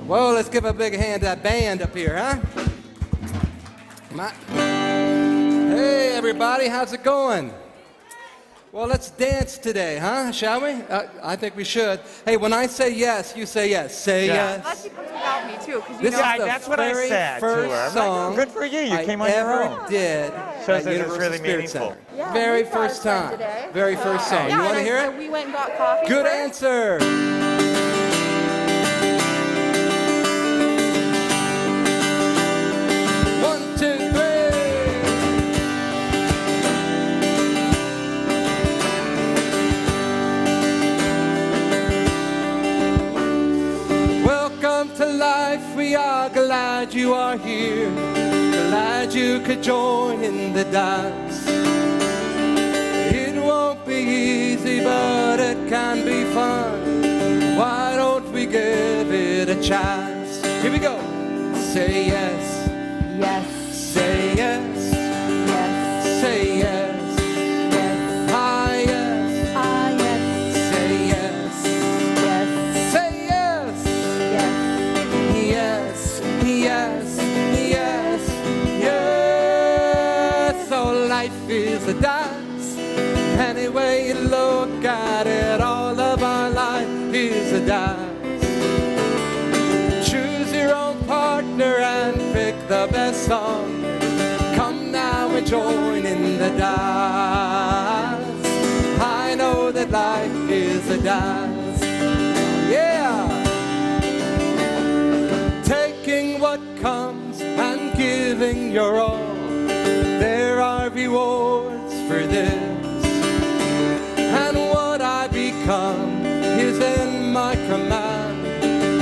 Well, let's give a big hand to that band up here, huh? Come on. Hey, everybody, how's it going? Well, let's dance today, huh? Shall we? I think we should. Hey, when I say yes, you say yes. Say yes. Unless she comes without me, too, because This is the that's what I said very to her. first I'm like, song good for you. You I came on your ever own. did Shows at that it's Universal really Spirit meaningful. Center. Yeah, Very we brought first a friend time. today. Very first song. Yeah, You want to hear it? We went and got coffee. Good first. answer. 1, 2, 3. Welcome to life. We are glad you are here. Glad you could join in the dance. It won't be easy, but it can be fun. Why don't we give it a chance? Here we go. Say yes. Yes. Say yes. Yes. Say yes. Yes. Ah, yes. Ah, yes. Say yes. Yes. Say yes. Yes. Yes. Yes. Yes. Yes. So life is a dance. Any way you look at it, all of our life is a dance. Choose your own partner and pick the best song. Come now and join in the dance. I know that life is a dance. Yeah. Taking what comes and giving your all. There are rewards for this. And what I become is in my command.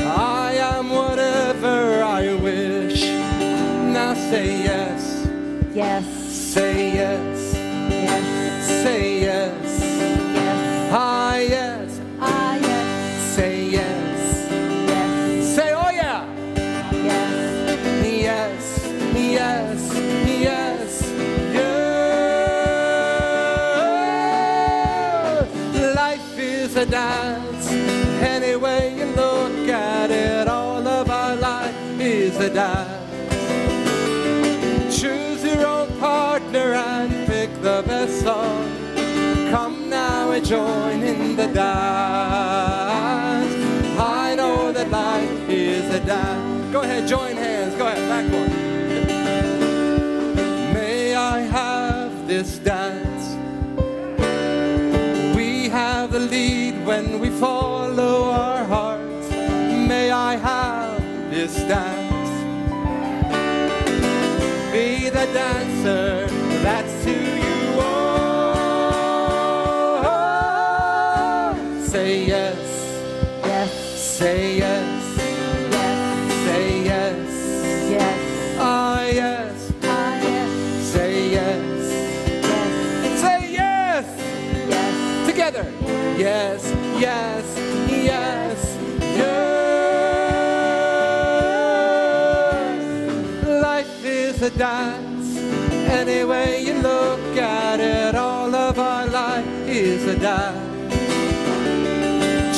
I am whatever I wish. Now say yes. Yes. Say yes. Yes. Say yes. Yes. Ah, yes. Ah, yes. Say yes. Yes. Say oh yeah. Yes. Yes. Yes. Yes. Yes. Life is a dance. Any way you look at it, all of our life is a dance. Choose your own partner and pick the best song. Come now and join in the dance. I know that life is a dance. Go ahead, join hands. Go ahead, back one. May I have this dance? We have the lead when we follow our hearts. May I have this dance? Be the dancer, that's who you are. Say yes. Yes. Say yes. Yes. Say yes. Yes. Ah, yes. Ah, yes. Say yes. Yes. Say yes. Yes. Together. Yes. Yes. Yes. Yes. Life is a dance. Any way you look at it, all of our life is a dance.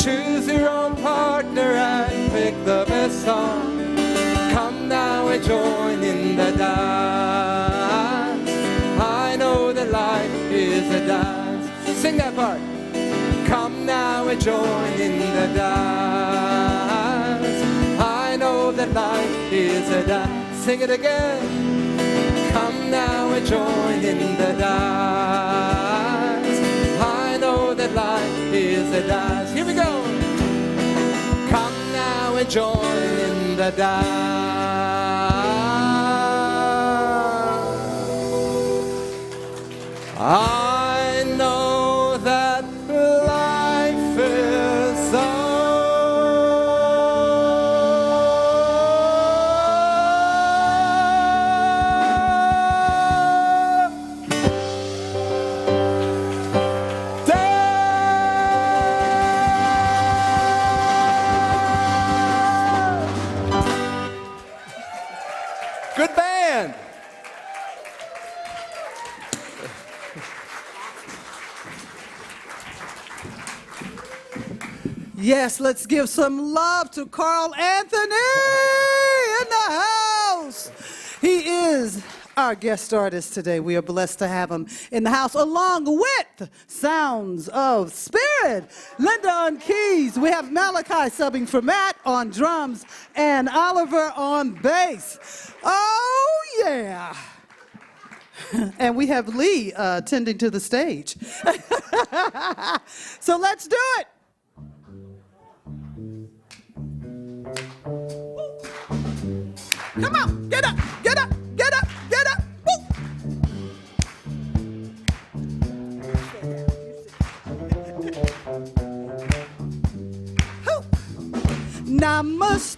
Choose your own partner and pick the best song. Come now and join in the dance. I know that life is a dance. Sing that part. Come now and join in the dance. I know that life is a dance. Sing it again. Come now and join in the dance. I know that life is a dance. Here we go. Come now and join in the dance. I know that life is a good band. Yes, let's give some love to Carl Anthony in the house. He is our guest artist today. We are blessed to have him in the house, along with Sounds of Spirit, Linda on keys. We have Malachi subbing for Matt on drums and Oliver on bass. Oh, yeah. And we have Lee tending to the stage. So let's do it. Come on, get up, get up, get up, get up. Woo. Namaste.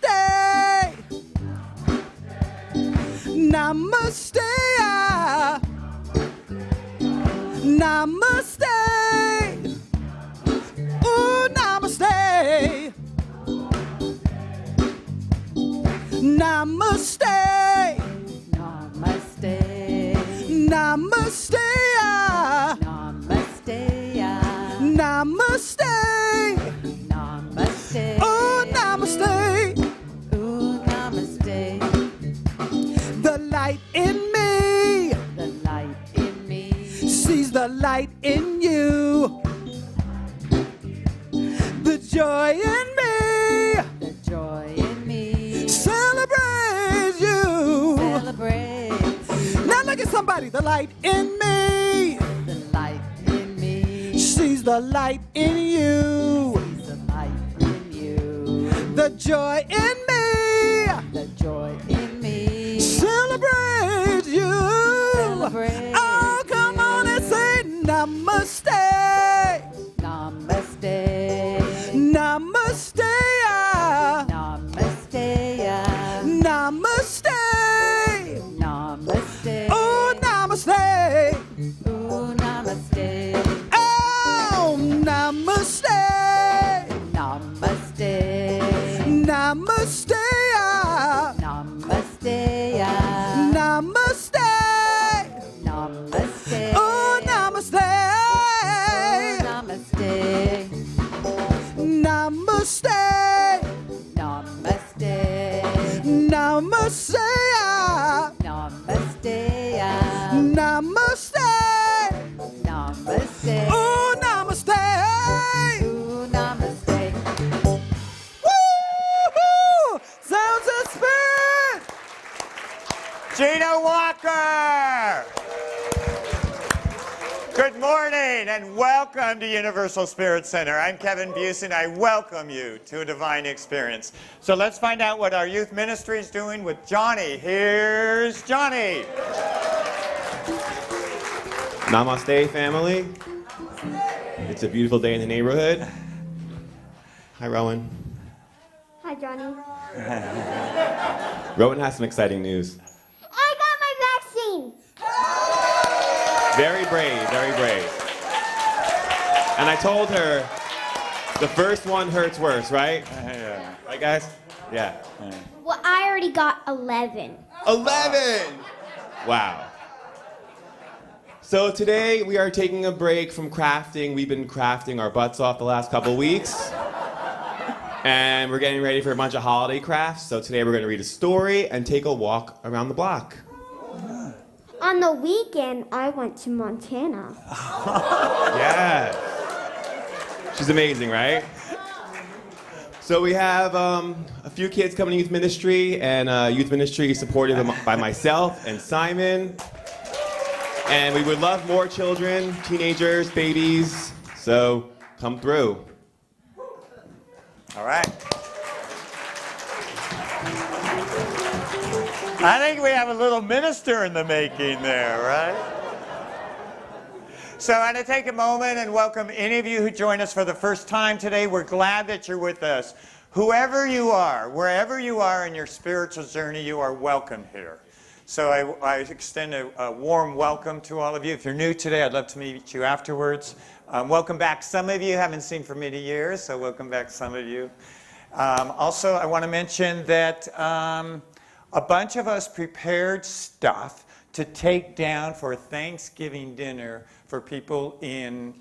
Namaste. Namaste. Ooh, namaste. Namaste. Namaste. Namaste. Namaste. Namaste. Namaste. Oh, namaste. Ooh, namaste. The light in me The light in me sees the light in you. The joy in me the joy in me celebrates you. celebrates Now look at somebody. The light in me the light in me sees the light in you. sees the light in you. The joy in me The joy in me celebrates you. Celebrate Oh, come on and say namaste. Namaste. Namaste. Namaste. Namaste. Namaste. Oh, namaste. Ooh, namaste. Oh, namaste. Namaste. Namaste. Namaste. Namaste. Namaste. Oh, namaste. Namaste. Namaste. Namaste. Namaste. Namaste. Namaste. Namaste. Oh, namaste. Ooh, namaste. Woo-hoo! Sounds of Spirit. Gina Walker! Good morning and welcome to Universal Spirit Center. I'm Kevin Busey and I welcome you to a divine experience. So let's find out what our youth ministry is doing with Johnny. Here's Johnny. Namaste, family. It's a beautiful day in the neighborhood. Hi, Rowan. Hi, Johnny. Rowan has some exciting news. I got my vaccine. Very brave, very brave. And I told her the first one hurts worse, right? Yeah. Right, guys? Yeah. Well, I already got 11. 11! Wow. So today we are taking a break from crafting. We've been crafting our butts off the last couple weeks. And we're getting ready for a bunch of holiday crafts. So today we're going to read a story and take a walk around the block. On the weekend, I went to Montana. Yeah. She's amazing, right? So we have a few kids coming to youth ministry, and youth ministry is supported by myself and Simon. And we would love more children, teenagers, babies, so come through. All right. I think we have a little minister in the making there, right? So I want to take a moment and welcome any of you who join us for the first time today. We're glad that you're with us. Whoever you are, wherever you are in your spiritual journey, you are welcome here. So I extend a warm welcome to all of you. If you're new today, I'd love to meet you afterwards. Welcome back. Some of you haven't seen for many years, so welcome back some of you. Also, I want to mention that a bunch of us prepared stuff to take down for Thanksgiving dinner for people in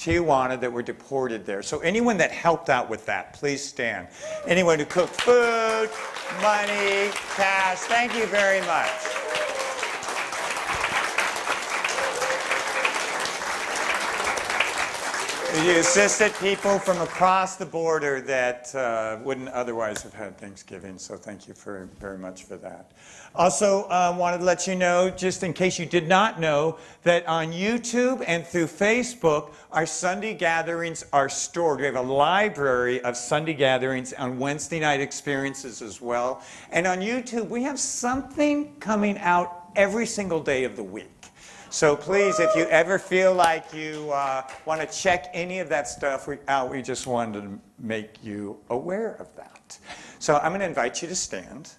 Tijuana that were deported there. So anyone that helped out with that, please stand. Anyone who cooked food, money, cash, thank you very much. You assisted people from across the border that wouldn't otherwise have had Thanksgiving, so thank you very much for that. Also, wanted to let you know, just in case you did not know, that on YouTube and through Facebook, our Sunday gatherings are stored. We have a library of Sunday gatherings on Wednesday night experiences as well. And on YouTube, we have something coming out every single day of the week. So please, if you ever feel like you want to check any of that stuff out, we just wanted to make you aware of that. So I'm going to invite you to stand.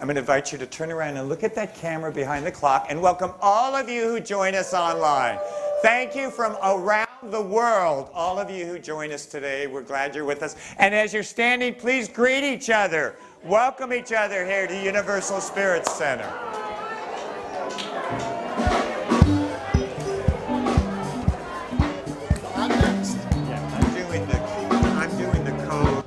I'm going to invite you to turn around and look at that camera behind the clock and welcome all of you who join us online. Thank you from around the world, all of you who join us today. We're glad you're with us. And as you're standing, please greet each other. Welcome each other here to Universal Spirit Center. I'm doing the code.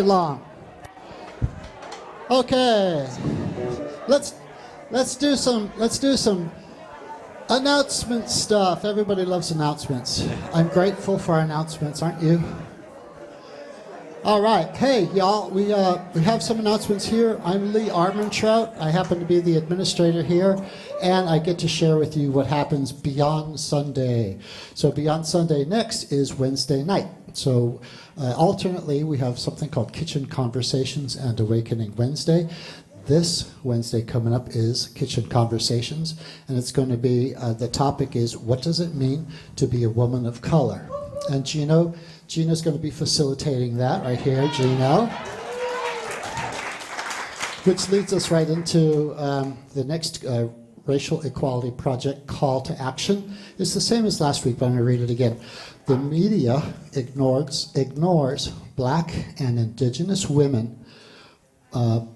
Long. Okay, let's do some announcement stuff. Everybody loves announcements. I'm grateful for announcements, aren't you? All right, hey y'all, we have some announcements here. I'm Lee Armentrout. I happen to be the administrator here, and I get to share with you what happens beyond Sunday. So beyond Sunday next is Wednesday night. So alternately, we have something called Kitchen Conversations and Awakening Wednesday. This Wednesday coming up is Kitchen Conversations, and it's going to be, the topic is, what does it mean to be a woman of color? And Gino's going to be facilitating that right here, Gino. Which leads us right into the next Racial Equality Project call to action. It's the same as last week, but I'm going to read it again. The media ignores black and indigenous women. Black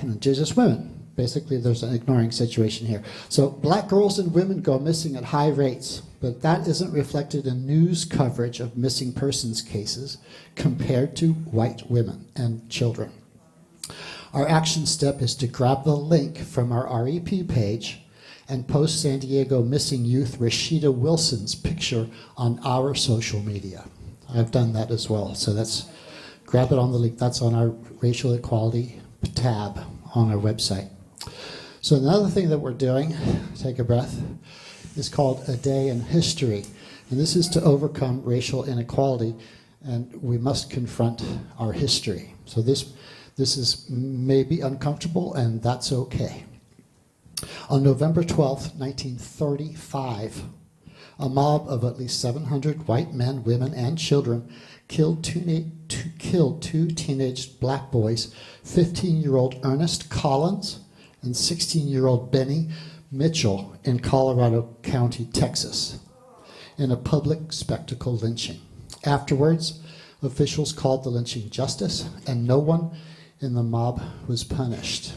and indigenous women. Basically, there's an ignoring situation here. So black girls and women go missing at high rates, but that isn't reflected in news coverage of missing persons cases compared to white women and children. Our action step is to grab the link from our REP page and post San Diego missing youth Rashida Wilson's picture on our social media. I've done that as well, so grab it on the link. That's on our Racial Equality tab on our website. So another thing that we're doing, take a breath, is called A Day in History. And this is to overcome racial inequality, and we must confront our history. So this is maybe uncomfortable, and that's okay. On November 12th, 1935, a mob of at least 700 white men, women, and children killed two teenage black boys, 15-year-old Ernest Collins and 16-year-old Benny Mitchell in Colorado County, Texas, in a public spectacle lynching. Afterwards, officials called the lynching justice, and no one in the mob was punished.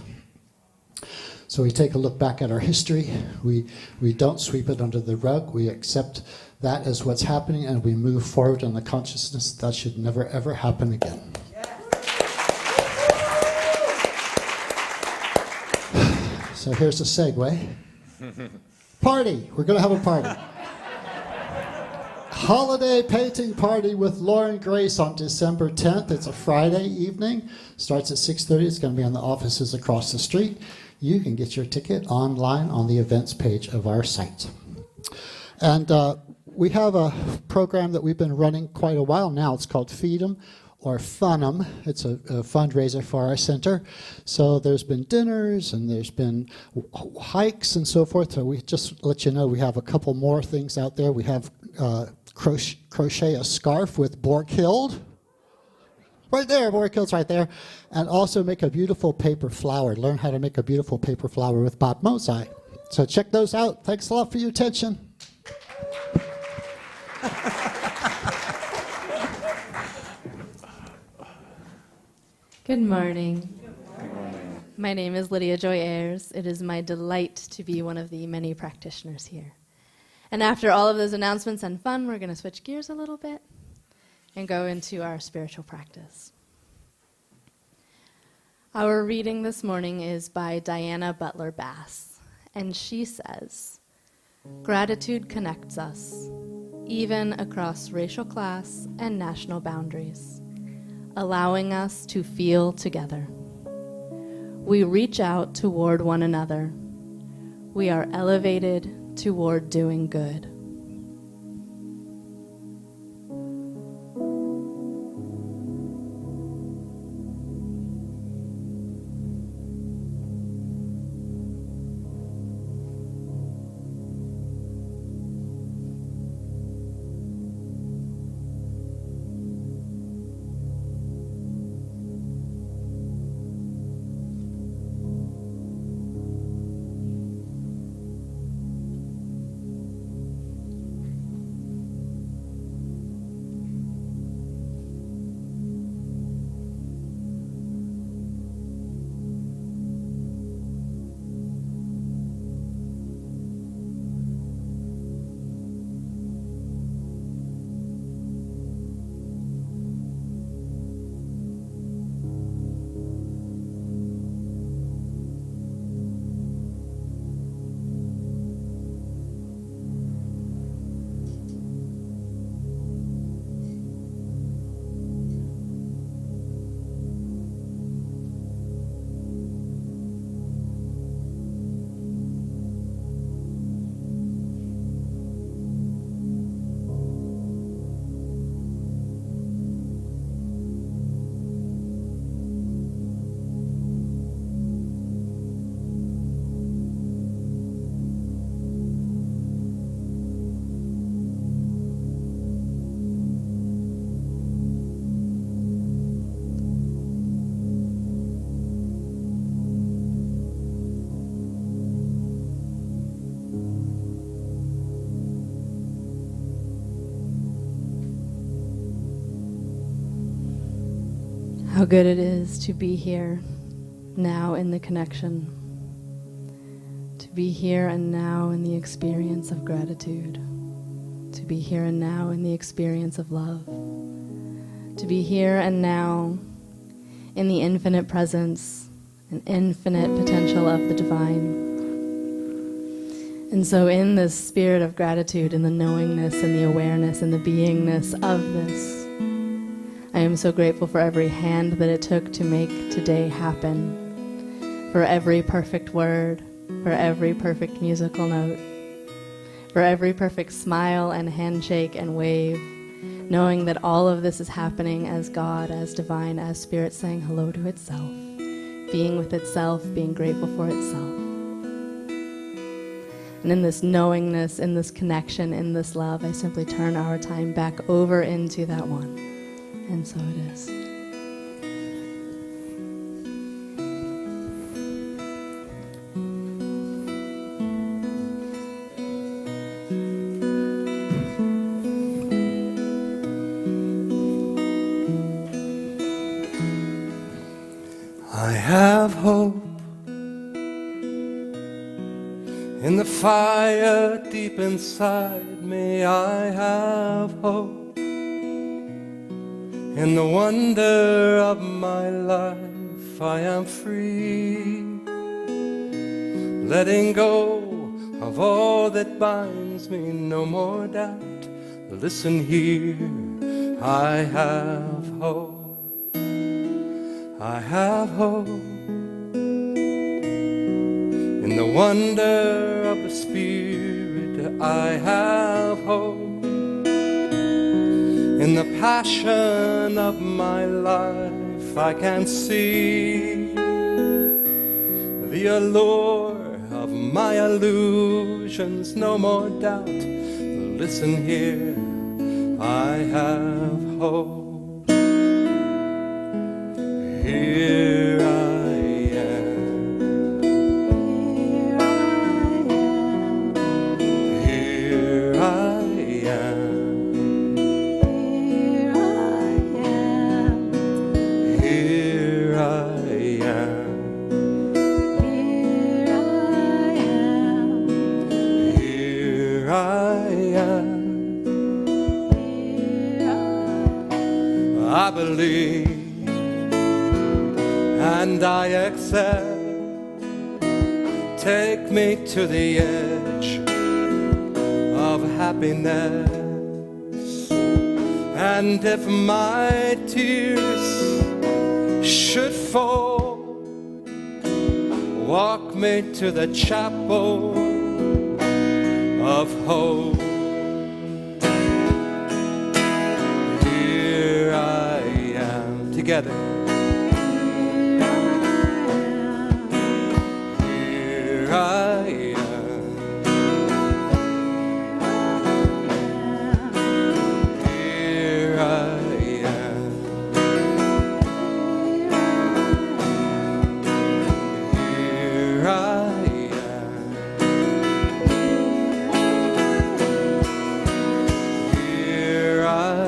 So we take a look back at our history. We don't sweep it under the rug. We accept that as what's happening, and we move forward in the consciousness that should never, ever happen again. So here's a segue. Party. We're going to have a party. Holiday painting party with Lauren Grace on December 10th. It's a Friday evening. Starts at 6:30. It's going to be in the offices across the street. You can get your ticket online on the events page of our site. And we have a program that we've been running quite a while now. It's called Feed 'em or Fun'em. It's a fundraiser for our center. So there's been dinners and there's been hikes and so forth. So we just let you know we have a couple more things out there. We have crochet a scarf with Borkhild. Right there, Borkhild's right there. And also make a beautiful paper flower. Learn how to make a beautiful paper flower with Bob Mosai. So check those out. Thanks a lot for your attention. Good morning. My name is Lydia Joy Ayers. It is my delight to be one of the many practitioners here. And after all of those announcements and fun, we're going to switch gears a little bit and go into our spiritual practice. Our reading this morning is by Diana Butler Bass, and she says, "Gratitude connects us, even across racial class and national boundaries, allowing us to feel together. We reach out toward one another. We are elevated toward doing good." How good it is to be here now in the connection, to be here and now in the experience of gratitude, to be here and now in the experience of love, to be here and now in the infinite presence and infinite potential of the divine. And so in this spirit of gratitude, in the knowingness and the awareness and the beingness of this, I am so grateful for every hand that it took to make today happen, for every perfect word, for every perfect musical note, for every perfect smile and handshake and wave, knowing that all of this is happening as God, as divine, as spirit saying hello to itself, being with itself, being grateful for itself. And in this knowingness, in this connection, in this love, I simply turn our time back over into that one. And so it is. I have hope in the fire deep inside me. I have hope in the wonder of my life. I am free, letting go of all that binds me. No more doubt. Listen here, I have hope. I have hope in the wonder of the Spirit. I have hope in In the passion of my life, I can see the allure of my illusions, no more doubt. Listen here, I have hope. Here I am. Here I am. Here I am. Here I am. I believe and I accept. Take me to the edge of happiness, and if my tears should fall, walk me to the chapel of hope. Here I am, together. Here I am. Here I am. Here I am. Here I am.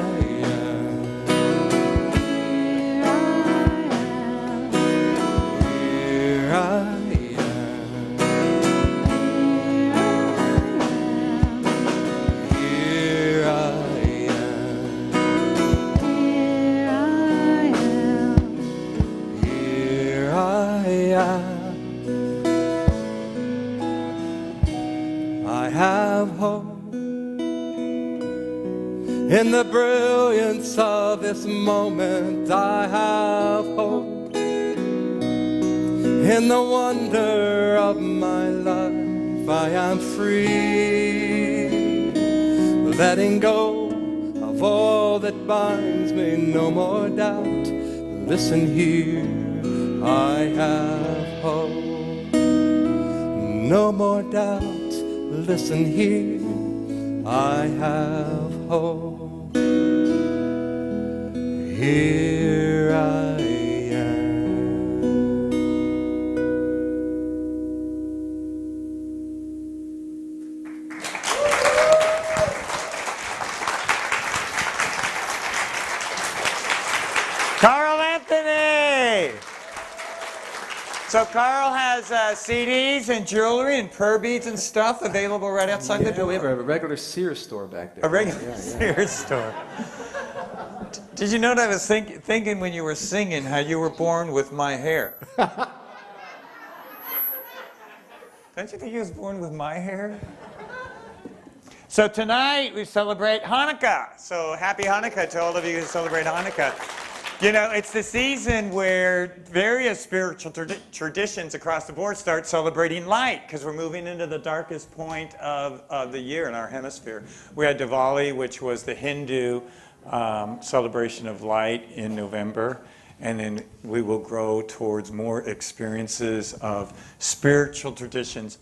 Here I I have hope in the brilliance of this moment. I have hope in the wonder of my life. I am free, letting go of all that binds me. No more doubt. Listen here, I have hope. No more doubt. Listen here, I have hope. Here I am. Carl Anthony! So Carl has CDs and jewelry and purr beads and stuff available right outside the door. We have a regular Sears store back there. A regular Sears store. Did you know what I was thinking when you were singing, how you were born with my hair? Don't you think he was born with my hair? So tonight we celebrate Hanukkah. So happy Hanukkah to all of you who celebrate Hanukkah. You know, it's the season where various spiritual traditions across the board start celebrating light, because we're moving into the darkest point of the year in our hemisphere. We had Diwali, which was the Hindu celebration of light in November, and then we will grow towards more experiences of spiritual traditions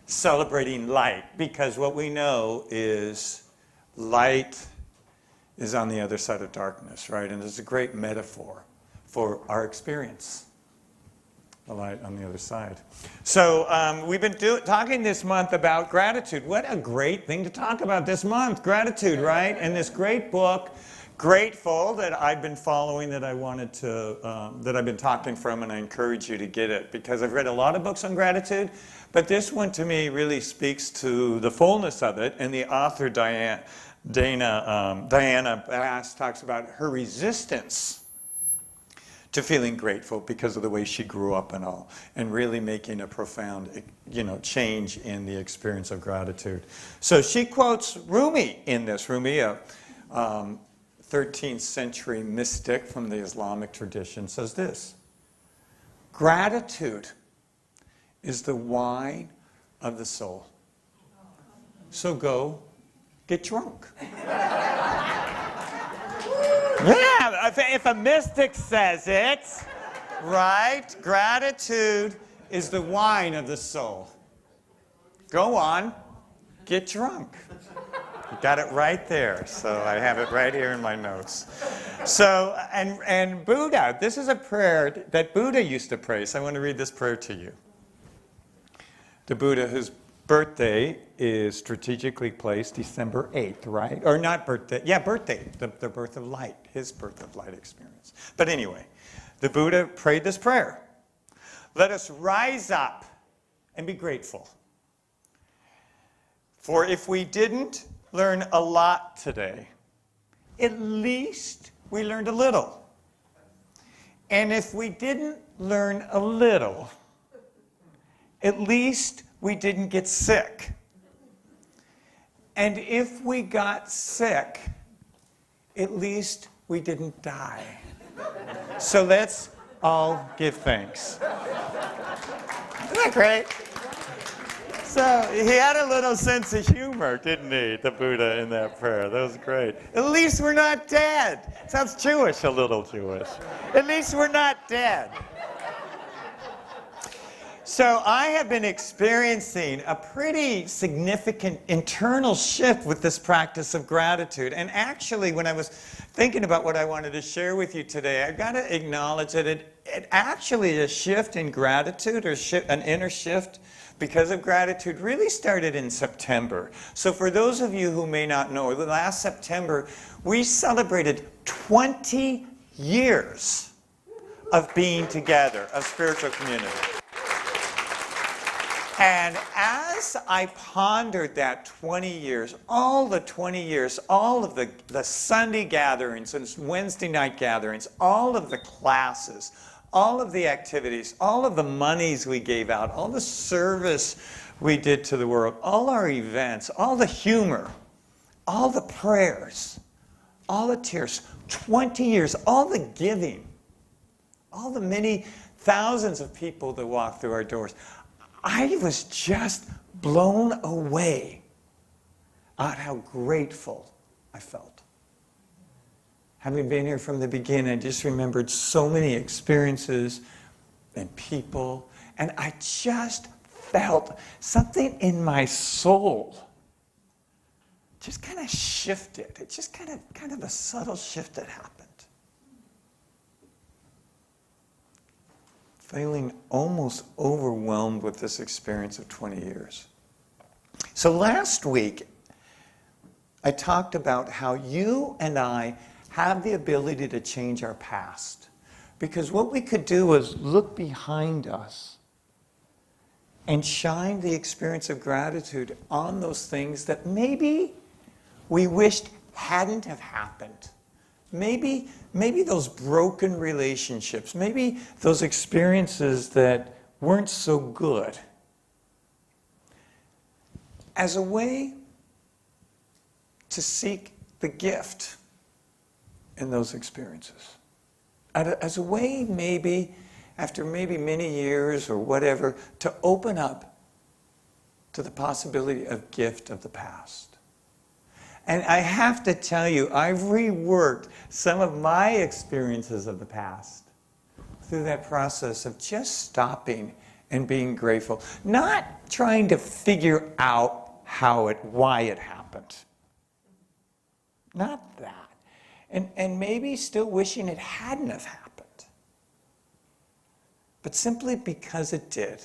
celebrating light, because what we know is light is on the other side of darkness, right? And it's a great metaphor for our experience, the light on the other side. So we've been talking this month about gratitude. What a great thing to talk about this month, gratitude, right? And this great book, Grateful, that I've been following, that I wanted to, that I've been talking from, and I encourage you to get it, because I've read a lot of books on gratitude, but this one to me really speaks to the fullness of it, and the author, Diana Bass, talks about her resistance to feeling grateful because of the way she grew up and all, and really making a profound, change in the experience of gratitude. So she quotes Rumi in this. Rumi, a 13th century mystic from the Islamic tradition, says this: gratitude is the wine of the soul. So go get drunk. Yeah, if a mystic says it, right? Gratitude is the wine of the soul. Go on, get drunk. You got it right there. So I have it right here in my notes. So, and Buddha, this is a prayer that Buddha used to pray. So I want to read this prayer to you. The Buddha, whose birthday is strategically placed December 8th, right? Or not birthday. Yeah, birthday. The birth of light. His birth of light experience. But anyway, the Buddha prayed this prayer. Let us rise up and be grateful. For if we didn't learn a lot today, at least we learned a little. And if we didn't learn a little, at least we didn't get sick. And if we got sick, at least we didn't die. So let's all give thanks. Isn't that great? So he had a little sense of humor, didn't he, the Buddha, in that prayer? That was great. At least we're not dead. Sounds Jewish, a little Jewish. At least we're not dead. So I have been experiencing a pretty significant internal shift with this practice of gratitude. And actually, when I was thinking about what I wanted to share with you today, I've got to acknowledge that it actually a shift in gratitude, or an inner shift because of gratitude, really started in September. So for those of you who may not know, last September, we celebrated 20 years of being together, of spiritual community. And as I pondered that 20 years, all the 20 years, all of the Sunday gatherings and Wednesday night gatherings, all of the classes, all of the activities, all of the monies we gave out, all the service we did to the world, all our events, all the humor, all the prayers, all the tears, 20 years, all the giving, all the many thousands of people that walked through our doors. I was just blown away at how grateful I felt. Having been here from the beginning, I just remembered so many experiences and people, and I just felt something in my soul just kind of shifted. It just kind of a subtle shift that happened. Feeling almost overwhelmed with this experience of 20 years. So last week, I talked about how you and I have the ability to change our past. Because what we could do was look behind us and shine the experience of gratitude on those things that maybe we wished hadn't have happened. Maybe those broken relationships, maybe those experiences that weren't so good, as a way to seek the gift in those experiences. As a way, maybe, after maybe many years or whatever, to open up to the possibility of gift of the past. And I have to tell you, I've reworked some of my experiences of the past through that process of just stopping and being grateful. Not trying to figure out why it happened. Not that. And maybe still wishing it hadn't have happened. But simply because it did,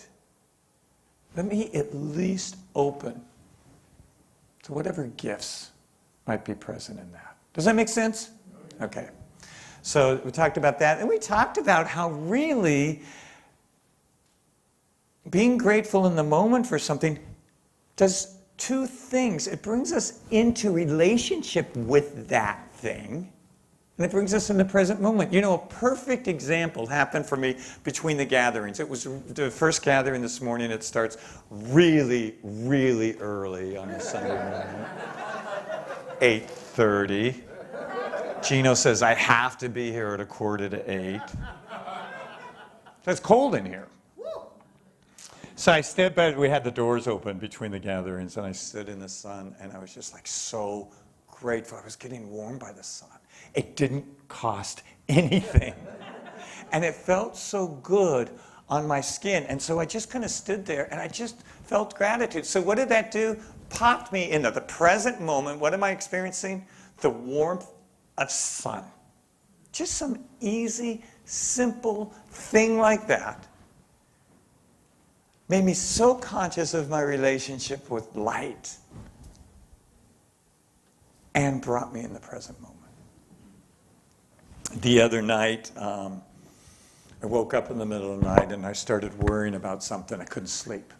let me at least open to whatever gifts might be present in that. Does that make sense? Okay. So we talked about that. And we talked about how really being grateful in the moment for something does two things. It brings us into relationship with that thing, and it brings us in the present moment. You know, a perfect example happened for me between the gatherings. It was the first gathering this morning. It starts really, really early on a Sunday morning. 8:30. Gino says, I have to be here at 7:45. So it's cold in here. So I stood by, we had the doors open between the gatherings, and I stood in the sun, and I was just like so grateful. I was getting warmed by the sun. It didn't cost anything. And it felt so good on my skin. And so I just kind of stood there and I just felt gratitude. So what did that do? Popped me into the present moment. What am I experiencing? The warmth of sun. Just some easy, simple thing like that made me so conscious of my relationship with light and brought me in the present moment. The other night, I woke up in the middle of the night and I started worrying about something. I couldn't sleep.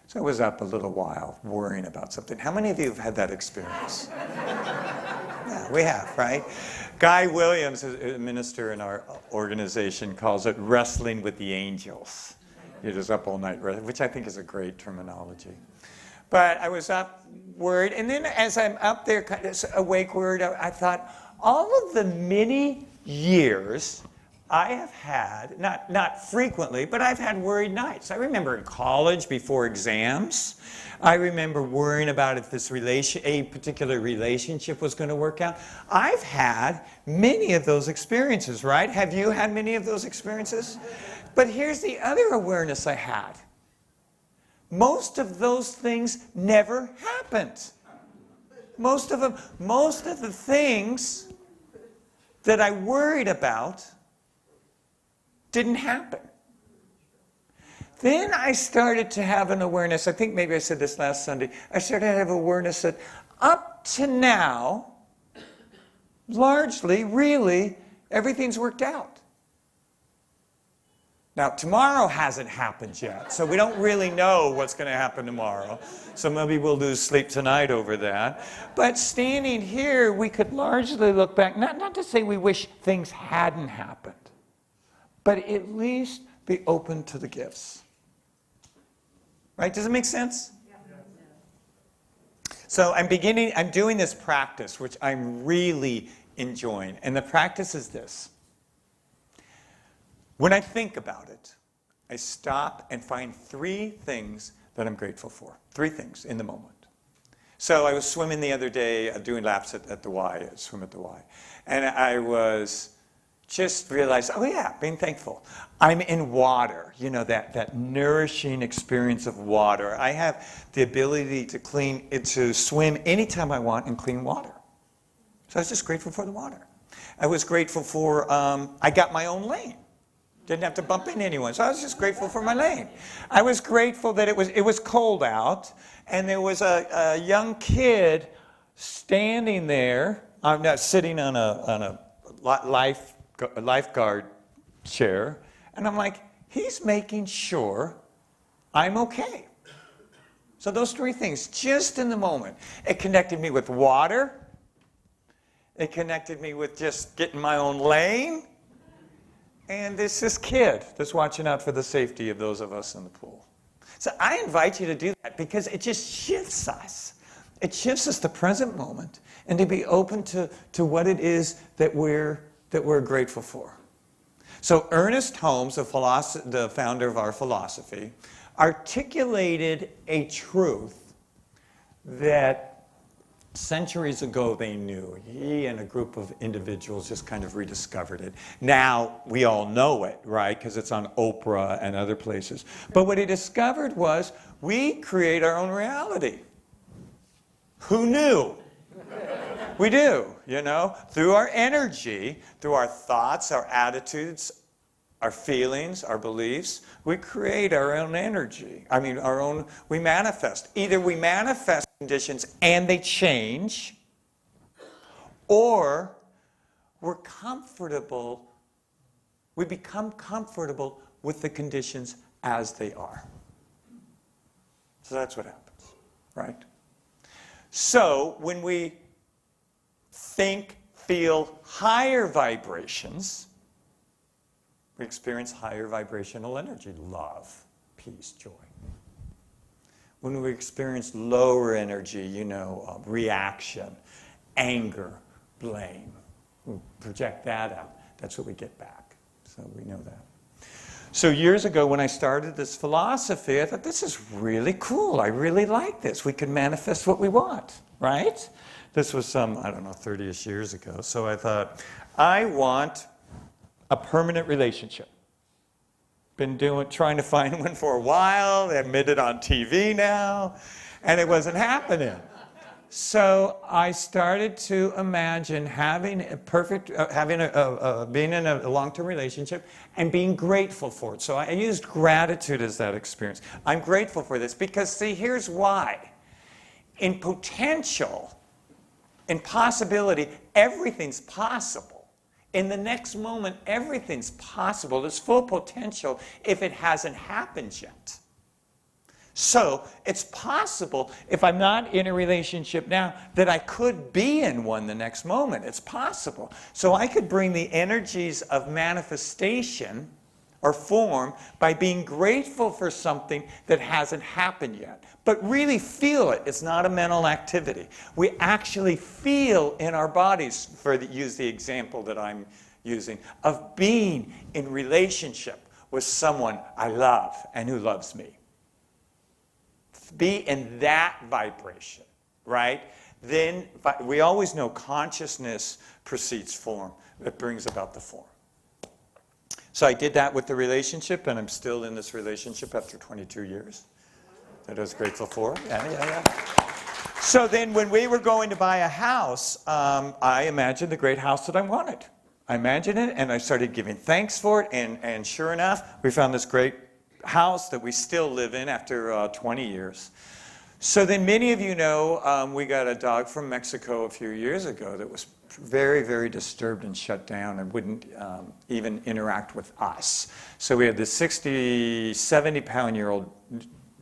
So I was up a little while worrying about something. How many of you have had that experience? Yeah, we have, right? Guy Williams, a minister in our organization, calls it wrestling with the angels. You're just up all night, which I think is a great terminology. But I was up worried, and then as I'm up there kind of awake worried, I thought, all of the many years I have had, not frequently, but I've had worried nights. I remember in college before exams, I remember worrying about if a particular relationship was going to work out. I've had many of those experiences, right? Have you had many of those experiences? But here's the other awareness I had. Most of those things never happened. Most of the things that I worried about didn't happen. Then I started to have an awareness, I think maybe I said this last Sunday, I started to have awareness that up to now, largely, really, everything's worked out. Now, tomorrow hasn't happened yet, so we don't really know what's going to happen tomorrow. So maybe we'll lose sleep tonight over that. But standing here, we could largely look back, not to say we wish things hadn't happened, but at least be open to the gifts. Right? Does it make sense? Yeah. So I'm doing this practice, which I'm really enjoying. And the practice is this. When I think about it, I stop and find 3 things that I'm grateful for. 3 things in the moment. So I was swimming the other day, doing laps at the Y, swim at the Y. And I was just realized, oh yeah, being thankful. I'm in water, you know, that nourishing experience of water. I have the ability to swim anytime I want in clean water. So I was just grateful for the water. I was grateful for, I got my own lane. Didn't have to bump into anyone, so I was just grateful for my lane. I was grateful that it was cold out, and there was a young kid standing there, sitting on a lifeguard chair, and I'm like, he's making sure I'm okay. So those 3 things, just in the moment. It connected me with water. It connected me with just getting my own lane. And there's this kid that's watching out for the safety of those of us in the pool. So I invite you to do that because it just shifts us. It shifts us to present moment and to be open to what it is that we're grateful for. So Ernest Holmes, the founder of our philosophy, articulated a truth that centuries ago they knew. He and a group of individuals just kind of rediscovered it. Now we all know it, right? Because it's on Oprah and other places. But what he discovered was we create our own reality. Who knew? We do, you know, through our energy, through our thoughts, our attitudes, our feelings, our beliefs, we create our own energy. We manifest. Either we manifest conditions and they change, or we become comfortable with the conditions as they are. So that's what happens, right? So when we think, feel higher vibrations, we experience higher vibrational energy, love, peace, joy. When we experience lower energy, reaction, anger, blame, we project that out. That's what we get back. So we know that. So years ago when I started this philosophy, I thought, this is really cool. I really like this. We can manifest what we want, right? This was some, I don't know, 30-ish years ago. So I thought, I want a permanent relationship. Been trying to find one for a while. They admit it on TV now, and it wasn't happening. So I started to imagine having a perfect, being in a long-term relationship and being grateful for it. So I used gratitude as that experience. I'm grateful for this because, see, here's why. In potential, in possibility, everything's possible. In the next moment, everything's possible. There's full potential if it hasn't happened yet. So it's possible, if I'm not in a relationship now, that I could be in one the next moment. It's possible. So I could bring the energies of manifestation or form by being grateful for something that hasn't happened yet. But really feel it. It's not a mental activity. We actually feel in our bodies, use the example that I'm using, of being in relationship with someone I love and who loves me. Be in that vibration, right? Then we always know consciousness precedes form. It brings about the form. So I did that with the relationship, and I'm still in this relationship after 22 years. That I was grateful for. Yeah. So then when we were going to buy a house, I imagined the great house that I wanted. I imagined it, and I started giving thanks for it, and sure enough, we found this great house that we still live in after 20 years. So then many of you know we got a dog from Mexico a few years ago that was very, very disturbed and shut down and wouldn't even interact with us. So we had this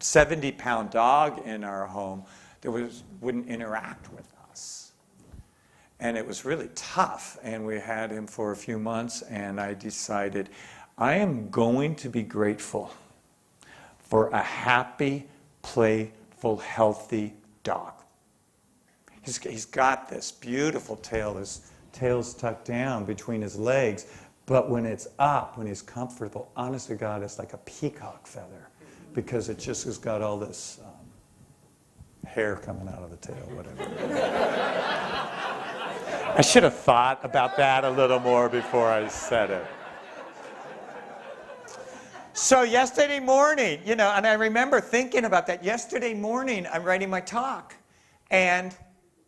70-pound dog in our home that wouldn't interact with us. And it was really tough. And we had him for a few months, and I decided I am going to be grateful for a happy, playful, healthy dog. He's got this beautiful tail. His tail's tucked down between his legs. But when it's up, when he's comfortable, honest to God, it's like a peacock feather. Because it just has got all this hair coming out of the tail, whatever. I should have thought about that a little more before I said it. So yesterday morning, and I remember thinking about that. Yesterday morning, I'm writing my talk. And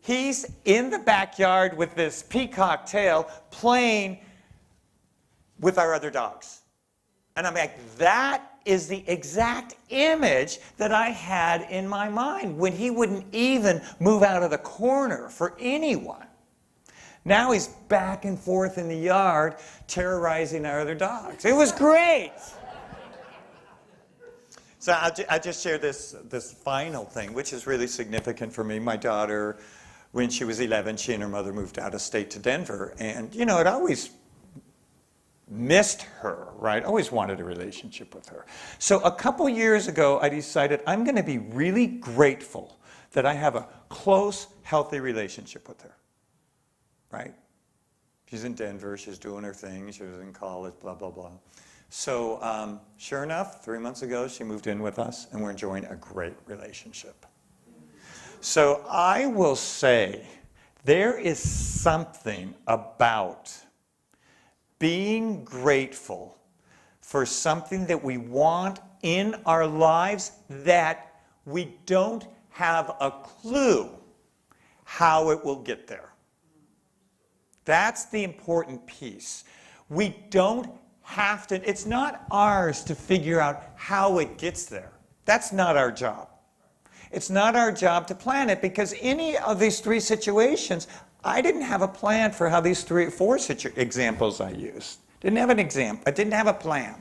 he's in the backyard with this peacock tail playing with our other dogs. And I'm like, that is the exact image that I had in my mind when he wouldn't even move out of the corner for anyone. Now he's back and forth in the yard terrorizing our other dogs. It was great. So I'll just share this final thing, which is really significant for me. My daughter, when she was 11, she and her mother moved out of state to Denver. And, I'd always missed her, right? Always wanted a relationship with her. So a couple years ago, I decided I'm going to be really grateful that I have a close, healthy relationship with her, right? She's in Denver. She's doing her thing. She was in college, blah, blah, blah. So sure enough, 3 months ago, she moved in with us, and we're enjoying a great relationship. So I will say there is something about being grateful for something that we want in our lives that we don't have a clue how it will get there. That's the important piece. We don't have to, it's not ours to figure out how it gets there. That's not our job. It's not our job to plan it, because any of these three situations, I didn't have a plan for how these four examples I used. Didn't have an example. I didn't have a plan.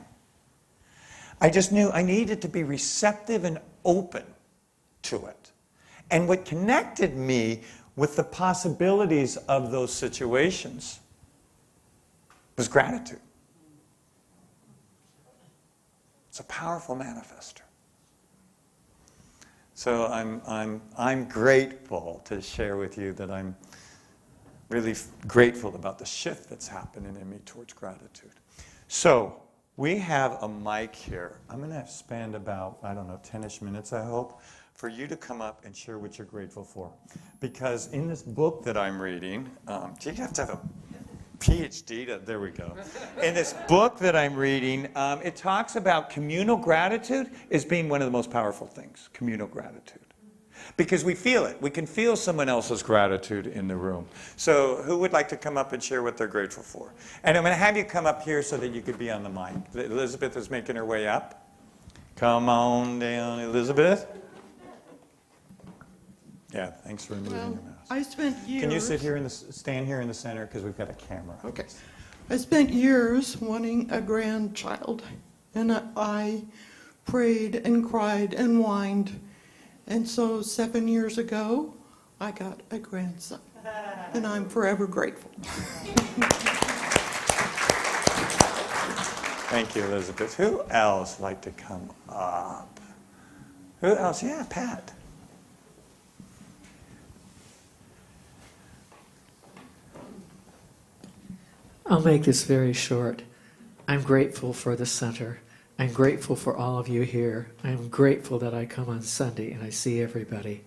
I just knew I needed to be receptive and open to it. And what connected me with the possibilities of those situations was gratitude. It's a powerful manifester. So I'm grateful to share with you that I'm really grateful about the shift that's happening in me towards gratitude. So we have a mic here. I'm going to spend about, 10-ish minutes, I hope, for you to come up and share what you're grateful for. Because in this book that I'm reading, you have to have a PhD, there we go. In this book that I'm reading, it talks about communal gratitude as being one of the most powerful things, communal gratitude. Because we feel it. We can feel someone else's gratitude in the room. So who would like to come up and share what they're grateful for? And I'm going to have you come up here so that you could be on the mic. Elizabeth is making her way up. Come on down, Elizabeth. Yeah, thanks for moving your mouse. I spent years. Can you stand here in the center because we've got a camera. Okay. I spent years wanting a grandchild, and I prayed and cried and whined. And so 7 years ago, I got a grandson, and I'm forever grateful. Thank you, Elizabeth. Who else would like to come up? Who else? Yeah, Pat. I'll make this very short. I'm grateful for the center. I'm grateful for all of you here. I'm grateful that I come on Sunday and I see everybody.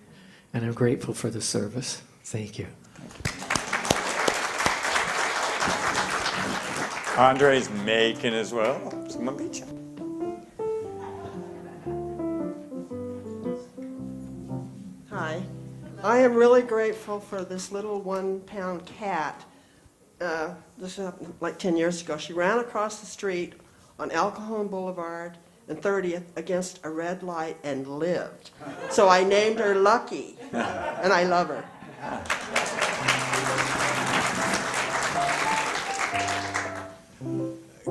And I'm grateful for the service. Thank you. Andre's making as well. Someone beat you. Hi. I am really grateful for this little 1-pound cat. This happened like 10 years ago. She ran across the street on El Cajon Boulevard and 30th against a red light and lived. So I named her Lucky, and I love her.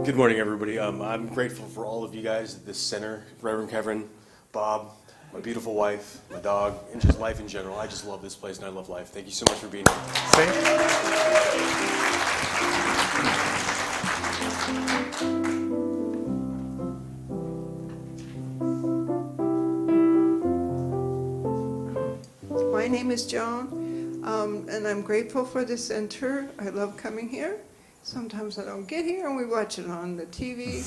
Good morning, everybody. I'm grateful for all of you guys at this center, Reverend Kevin, Bob, my beautiful wife, my dog, and just life in general. I just love this place, and I love life. Thank you so much for being here. My name is Joan, and I'm grateful for the center. I love coming here. Sometimes I don't get here, and we watch it on the TV.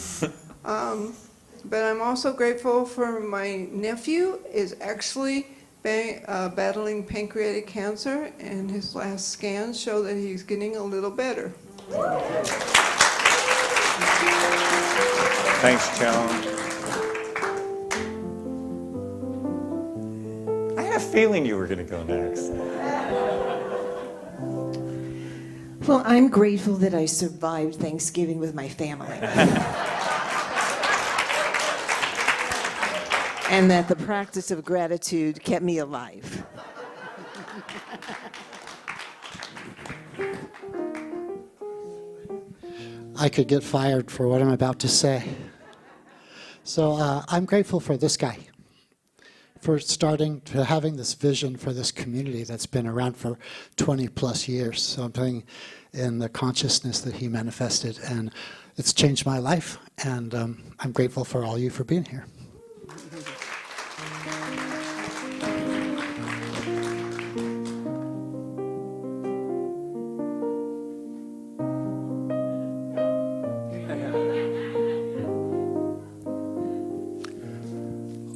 But I'm also grateful for my nephew is actually battling pancreatic cancer, and his last scans show that he's getting a little better. Thanks, Joan. I had a feeling you were going to go next. Well, I'm grateful that I survived Thanksgiving with my family. And that the practice of gratitude kept me alive. I could get fired for what I'm about to say. So I'm grateful for this guy, for starting to having this vision for this community that's been around for 20 plus years. So I'm playing in the consciousness that he manifested, and it's changed my life, and I'm grateful for all you for being here.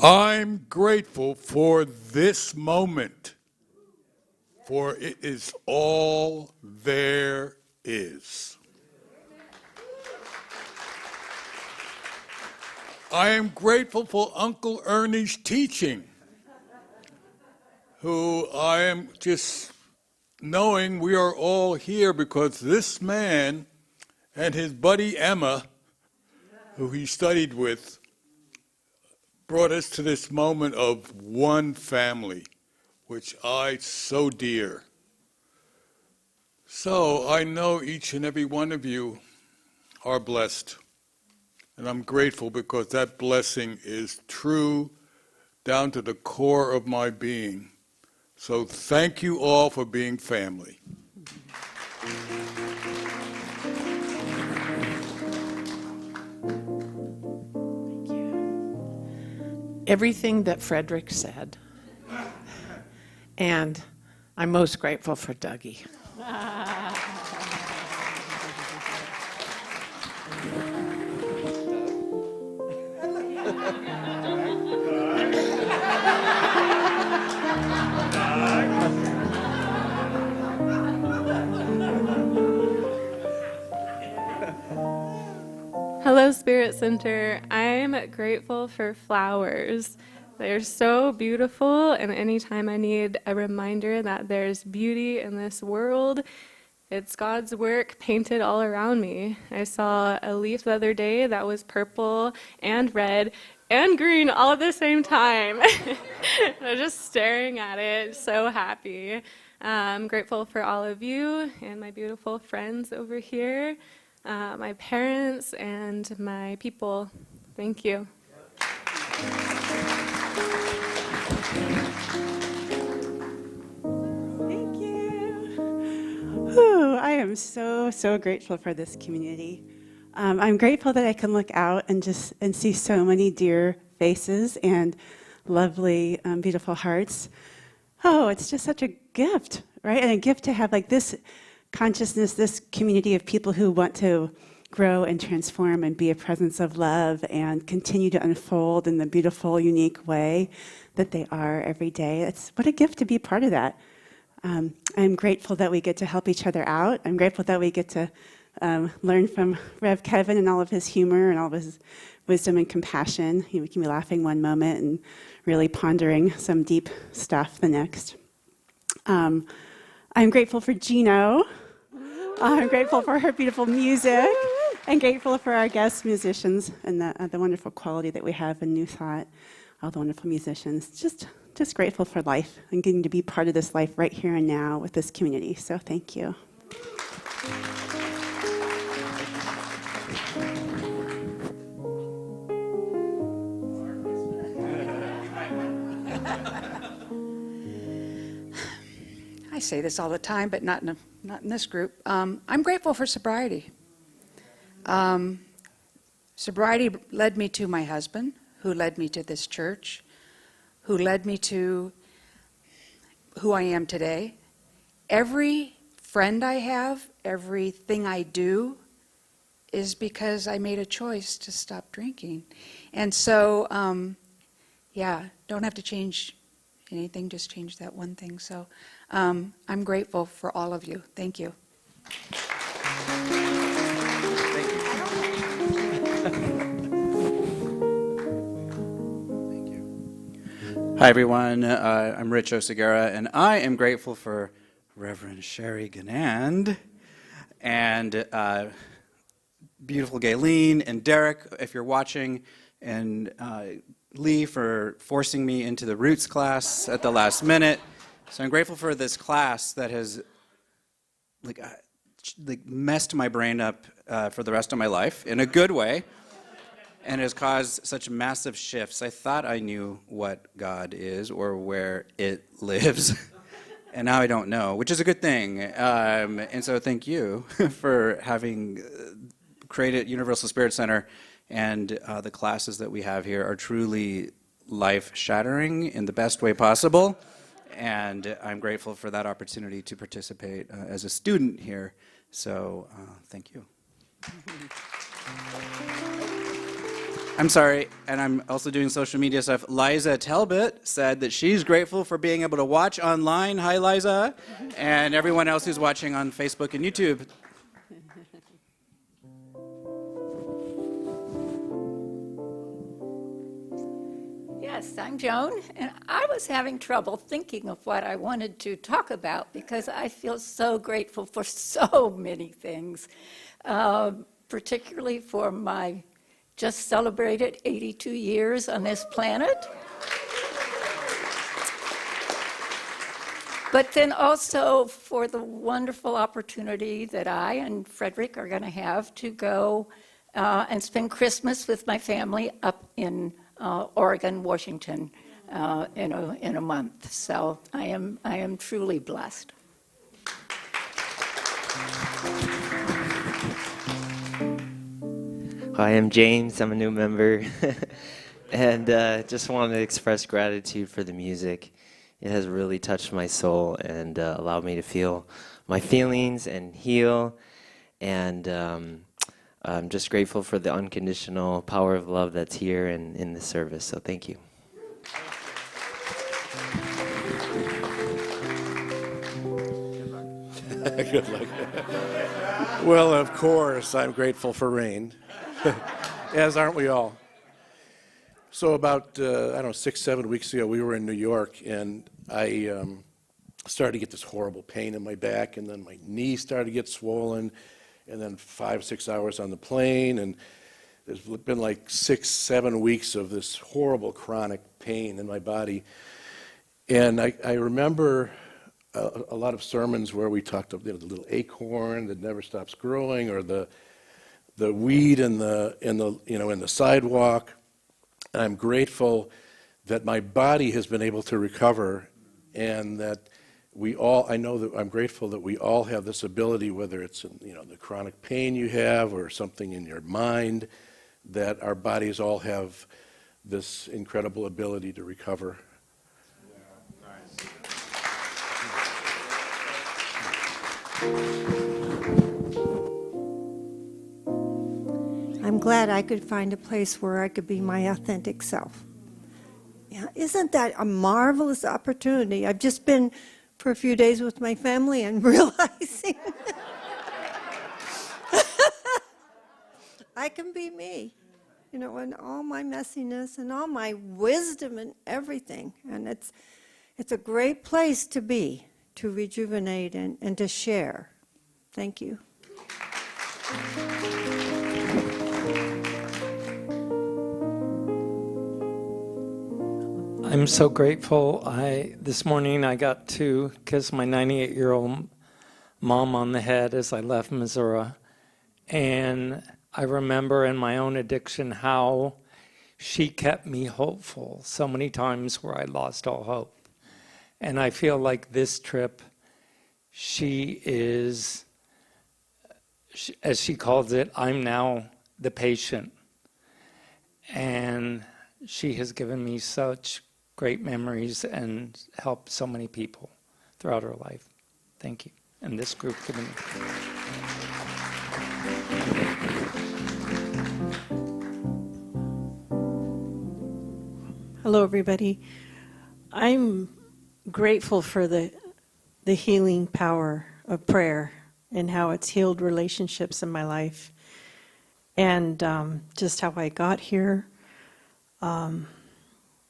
I'm grateful for this moment, for it is all there is. I am grateful for Uncle Ernie's teaching, who I am just knowing we are all here because this man and his buddy Emma, who he studied with, brought us to this moment of one family, which I so dear. So I know each and every one of you are blessed, and I'm grateful because that blessing is true down to the core of my being. So thank you all for being family. Everything that Frederick said. And I'm most grateful for Dougie. Hello, Spirit Center. I'm grateful for flowers. They're so beautiful, and anytime I need a reminder that there's beauty in this world, it's God's work painted all around me. I saw a leaf the other day that was purple and red and green all at the same time. I was just staring at it, so happy. I'm grateful for all of you and my beautiful friends over here, my parents and my people. Thank you. Whew, I am so grateful for this community. I'm grateful that I can look out and see so many dear faces and lovely, beautiful hearts. Oh, it's just such a gift, right? And a gift to have like this consciousness, this community of people who want to grow and transform and be a presence of love and continue to unfold in the beautiful, unique way that they are every day. What a gift to be part of that. I'm grateful that we get to help each other out. I'm grateful that we get to learn from Rev Kevin and all of his humor and all of his wisdom and compassion. We can be laughing one moment and really pondering some deep stuff the next. I'm grateful for Gino. I'm grateful for her beautiful music. And grateful for our guest musicians and the wonderful quality that we have in New Thought, all the wonderful musicians. Just grateful for life and getting to be part of this life right here and now with this community. So thank you. I say this all the time, but not in this group. I'm grateful for sobriety. Sobriety led me to my husband, who led me to this church, who led me to who I am today. Every friend I have, everything I do is because I made a choice to stop drinking. And so, don't have to change anything, just change that one thing. So I'm grateful for all of you. Thank you. Hi, everyone. I'm Rich Osagara, and I am grateful for Reverend Sherry Ganand and beautiful Gayleen and Derek, if you're watching, and Lee for forcing me into the Roots class at the last minute. So I'm grateful for this class that has messed my brain up for the rest of my life in a good way. And has caused such massive shifts. I thought I knew what God is or where it lives, and now I don't know, which is a good thing. And so thank you for having created Universal Spirit Center, and the classes that we have here are truly life-shattering in the best way possible. And I'm grateful for that opportunity to participate as a student here. So thank you. I'm sorry, and I'm also doing social media stuff. Liza Talbot said that she's grateful for being able to watch online. Hi, Liza. And everyone else who's watching on Facebook and YouTube. Yes, I'm Joan, and I was having trouble thinking of what I wanted to talk about because I feel so grateful for so many things, particularly for my just celebrated 82 years on this planet. But then also for the wonderful opportunity that I and Frederick are going to have to go and spend Christmas with my family up in Oregon, Washington, in a month. So I am truly blessed. Hi, I'm James. I'm a new member. And just wanted to express gratitude for the music. It has really touched my soul and allowed me to feel my feelings and heal. And I'm just grateful for the unconditional power of love that's here and in the service. So thank you. Good luck. Well, of course, I'm grateful for rain. As aren't we all? So about, 6, 7 weeks ago, we were in New York, and I started to get this horrible pain in my back, and then my knee started to get swollen, and then 5, 6 hours on the plane, and there's been like 6, 7 weeks of this horrible chronic pain in my body. And I remember a lot of sermons where we talked about the little acorn that never stops growing, or the weed in the sidewalk. And I'm grateful that my body has been able to recover, and that I'm grateful that we all have this ability, whether it's the chronic pain you have or something in your mind, that our bodies all have this incredible ability to recover. I'm glad I could find a place where I could be my authentic self. Yeah, isn't that a marvelous opportunity? I've just been for a few days with my family and realizing I can be me, and all my messiness and all my wisdom and everything. And it's a great place to be, to rejuvenate and to share. Thank you. I'm so grateful. This morning I got to kiss my 98-year-old mom on the head as I left Missouri. And I remember in my own addiction how she kept me hopeful so many times where I lost all hope. And I feel like this trip, she is, as she calls it, I'm now the patient. And she has given me such great memories and helped so many people throughout her life. Thank you. And this group for me. Hello, everybody. I'm grateful for the healing power of prayer and how it's healed relationships in my life, and just how I got here.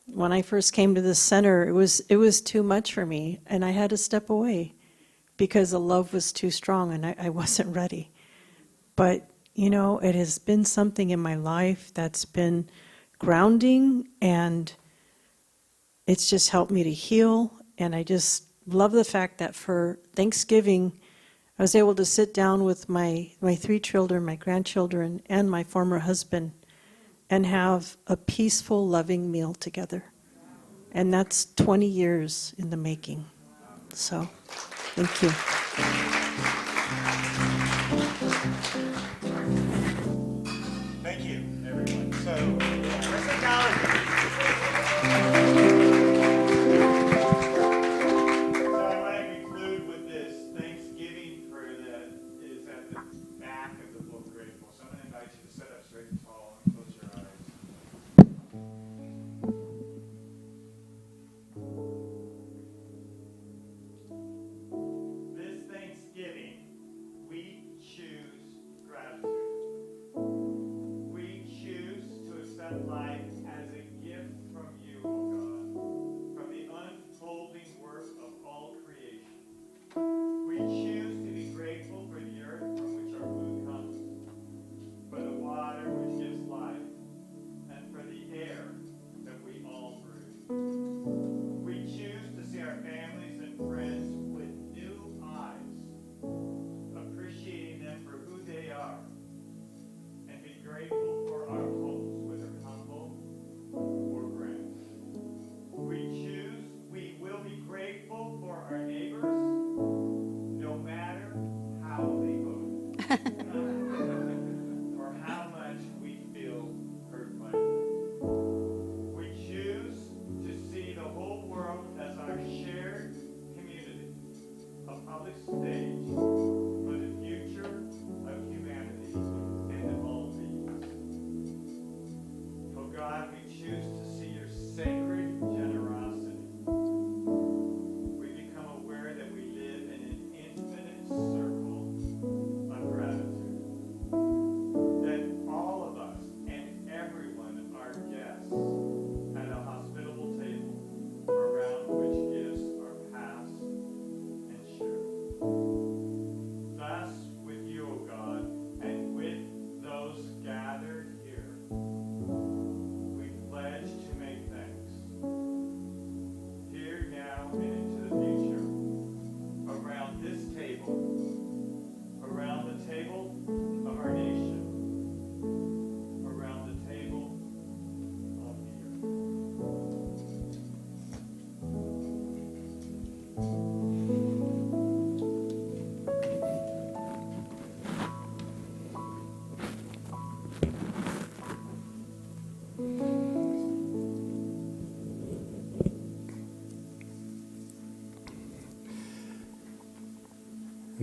When I first came to this center, it was too much for me, and I had to step away because the love was too strong, and I wasn't ready. But, it has been something in my life that's been grounding, and it's just helped me to heal. And I just love the fact that for Thanksgiving, I was able to sit down with my 3 children, my grandchildren, and my former husband, and have a peaceful, loving meal together. And that's 20 years in the making. So, thank you. Thank you, everyone. So, let's acknowledge it. So I want to conclude with this Thanksgiving prayer that is at the back of the book, Grateful. So I'm going to invite you to sit up straight and tall and close your eyes. This Thanksgiving,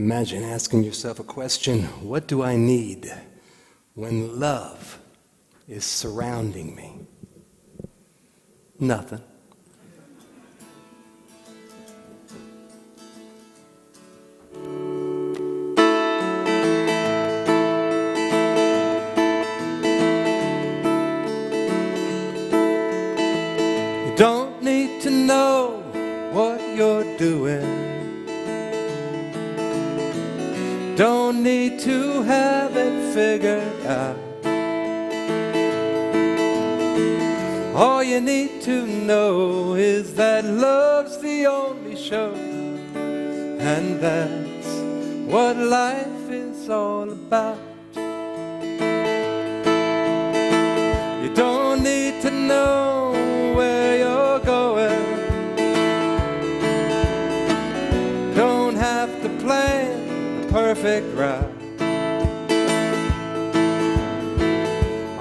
Imagine asking yourself a question, what do I need when love is surrounding me? Nothing. You don't need to know what you're doing. Don't need to have it figured out. All you need to know is that love's the only show, and that's what life is all about. You don't need to know where you're going. Don't have to plan the perfect route.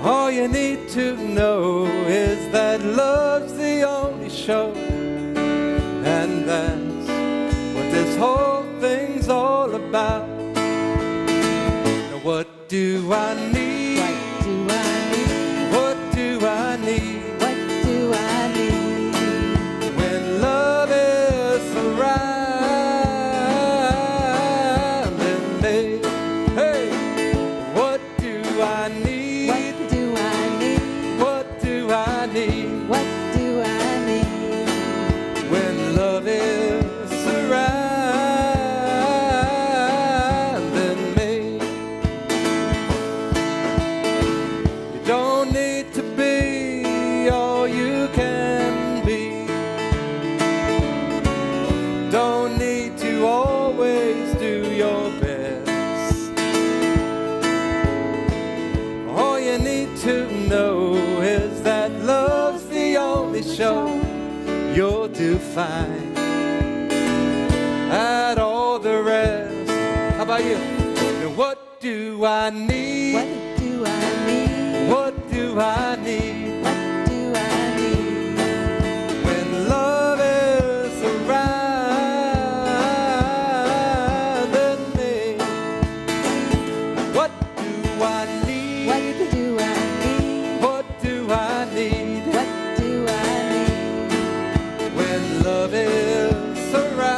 All you need to know is that love's the only show, and that's what this whole thing's all about. Now what do I need? What do I need? What do I need? When love is surrounding me. Hey, what do I need? What do I need? When love is surrounding me. You don't need to be all you can be. Don't need to always do your best. All you need to know is that love's the only show you'll do fine. At all the rest, how about you? Now what do I need? What do I need? What do I need? What do I need? When love is surrounding me. What do I need? What do I need? What do I need? What do I need? When love is surrounding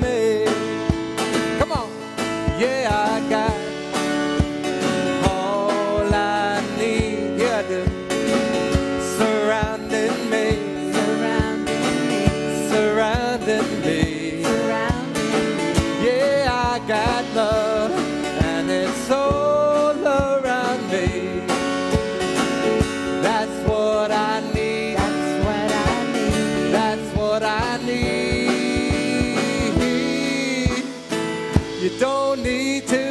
me. Come on. Yeah, I got all I need. Yeah, I do. Surrounding me. Surrounding me. Surrounding me. Surrounding me. Yeah, I got love, and it's all around me. That's what I need. That's what I need. That's what I need. You don't need to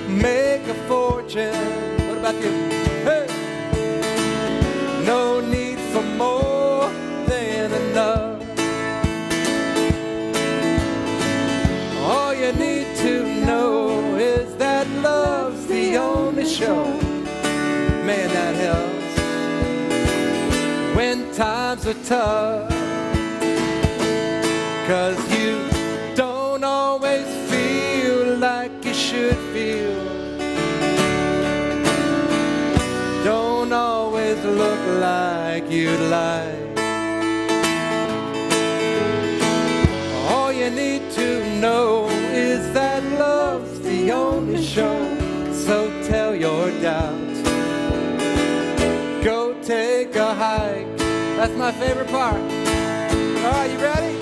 make a fortune. What about you? Hey! No need for more than enough. All you need to know is that love's the only show. Man, that helps when times are tough. 'Cause you don't always feel like you should feel. Don't always look like you'd like. All you need to know is that love's the only show. So tell your doubts. Go take a hike. That's my favorite part. All right, you ready?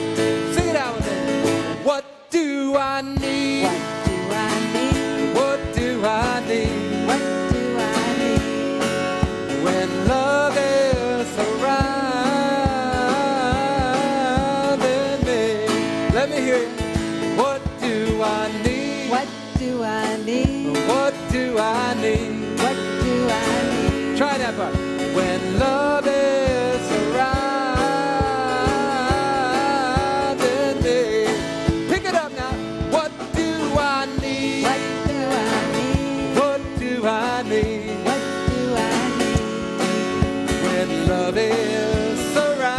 Sing it out with me. What do I need? What do I need? What do I need? What do I need? When love is surrounding me. Let me hear you. What do I need? What do I need? What do I need? What do I need? Try that part. When love is surrounding me. Pick it up now. What do I need? What do I need? What do I need? What do I need? When love is surrounding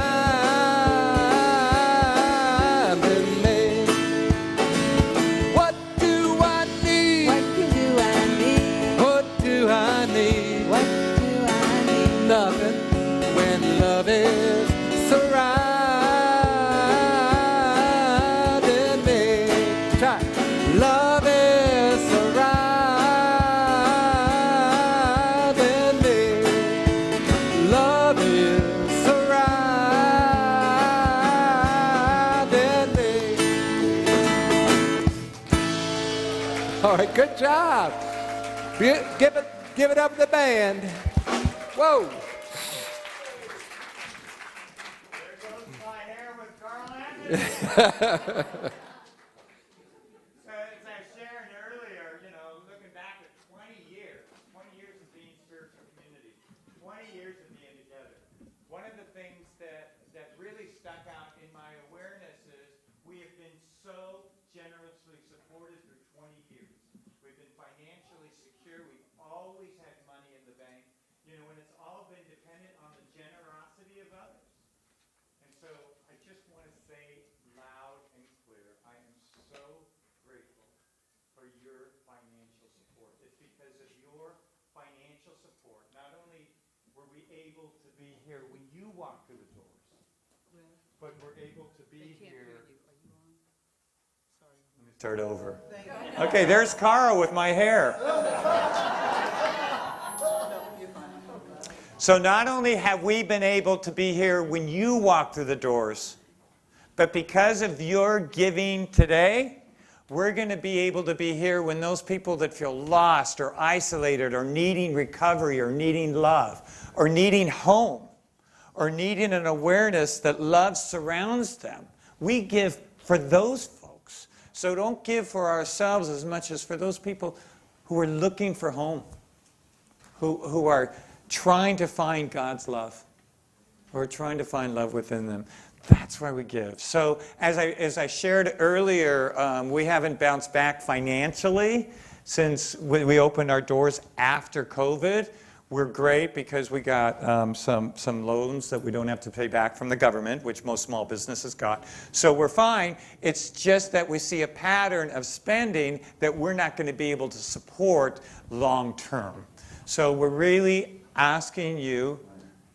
Good job. Give it up to the band. Whoa. There goes my hair with garland. So as I shared earlier, looking back at 20 years of being spiritual community, 20 years of being together. One of the things that really stuck out in my awareness is we have been so generously supported through 20 years. We've been financially secure. We've always had money in the bank. When it's all been dependent on the generosity of others. And so I just want to say loud and clear, I am so grateful for your financial support. It's because of your financial support. Not only were we able to be here when you walked through the doors, but we're able to be here. Let me start over. Okay, there's Carl with my hair. So not only have we been able to be here when you walk through the doors, but because of your giving today, we're going to be able to be here when those people that feel lost or isolated or needing recovery or needing love or needing home or needing an awareness that love surrounds them. We give for those folks. So don't give for ourselves as much as for those people who are looking for home, who are trying to find God's love, or trying to find love within them. That's why we give. So as I shared earlier, we haven't bounced back financially since we opened our doors after COVID. We're great because we got some loans that we don't have to pay back from the government, which most small businesses got. So we're fine. It's just that we see a pattern of spending that we're not going to be able to support long term. So we're really asking you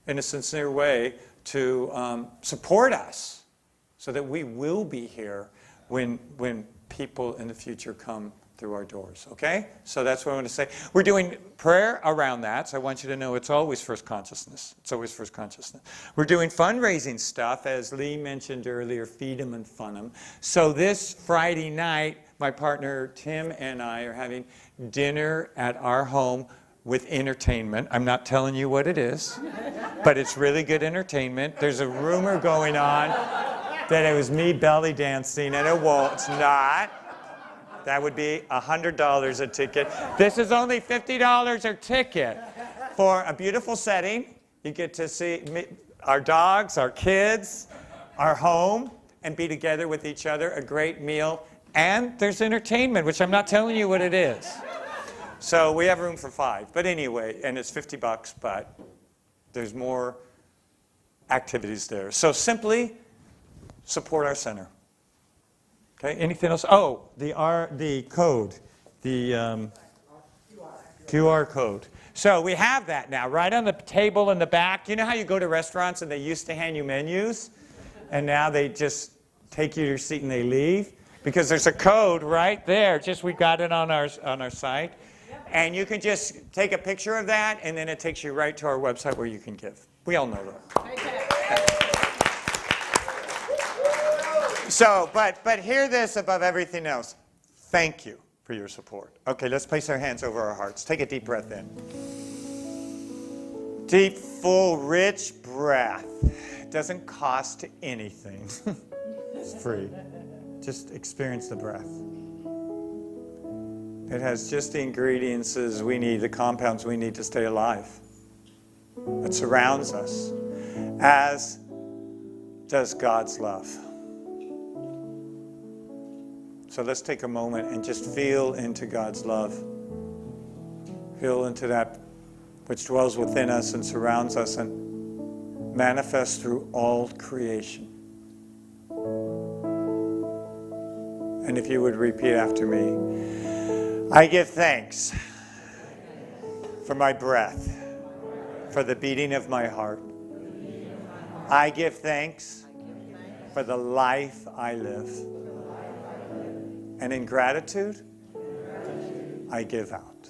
in a sincere way to support us so that we will be here when people in the future come through our doors, okay? So that's what I want to say. We're doing prayer around that, so I want you to know it's always first consciousness. It's always first consciousness. We're doing fundraising stuff, as Lee mentioned earlier, Feed 'em and Fun 'em. So this Friday night, my partner Tim and I are having dinner at our home with entertainment. I'm not telling you what it is, but it's really good entertainment. There's a rumor going on that it was me belly dancing, and it won't. It's not. That would be $100 a ticket. This is only $50 a ticket for a beautiful setting. You get to see our dogs, our kids, our home, and be together with each other, a great meal. And there's entertainment, which I'm not telling you what it is. So we have room for 5. But anyway, and it's $50, but there's more activities there. So simply support our center. Okay, anything else? Oh, the code, the QR code. So we have that now, right on the table in the back. You know how you go to restaurants and they used to hand you menus? And now they just take you to your seat and they leave? Because there's a code right there. Just we got it on our site. And you can just take a picture of that, and then it takes you right to our website where you can give. We all know that. So, but hear this above everything else. Thank you for your support. Okay, let's place our hands over our hearts. Take a deep breath in. Deep, full, rich breath. It doesn't cost anything. It's free. Just experience the breath. It has just the ingredients we need, the compounds we need to stay alive. It surrounds us, as does God's love. So let's take a moment and just feel into God's love. Feel into that which dwells within us and surrounds us and manifests through all creation. And if you would repeat after me, I give thanks for my breath, for the beating of my heart. I give thanks for the life I live. And in gratitude, I give out.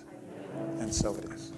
And so it is.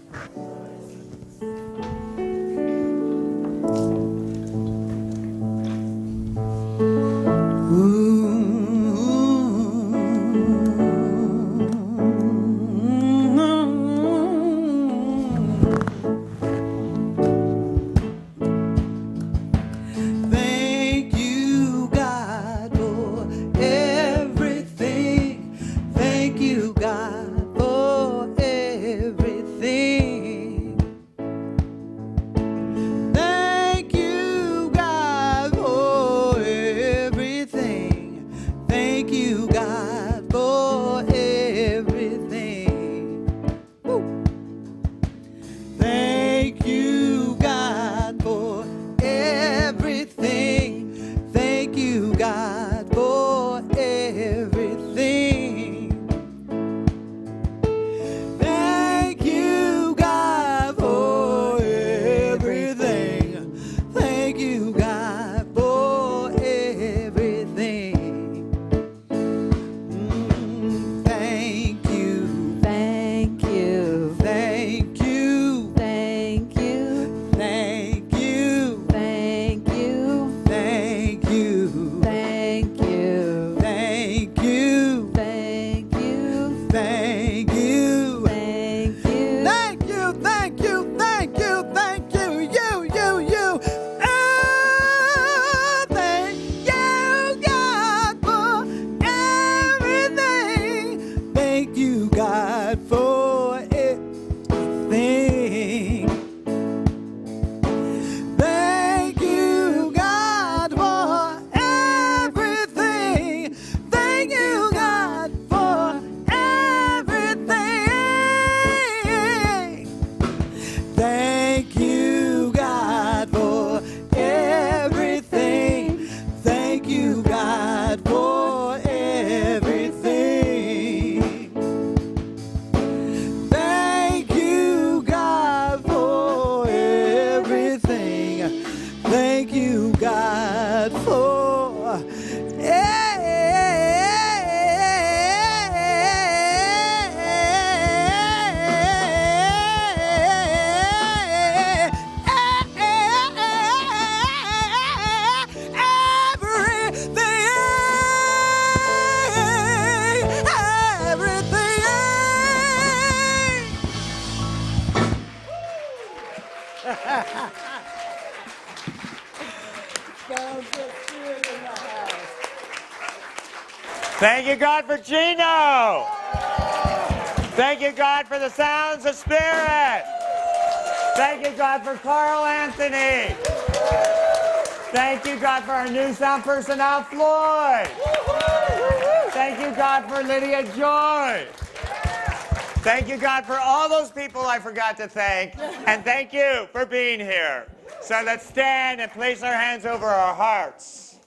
Thank you, God, for Gino. Thank you, God, for the sounds of spirit. Thank you, God, for Carl Anthony. Thank you, God, for our new sound person, Al Floyd. Thank you, God, for Lydia Joy. Thank you, God, for all those people I forgot to thank. And thank you for being here. So let's stand and place our hands over our hearts.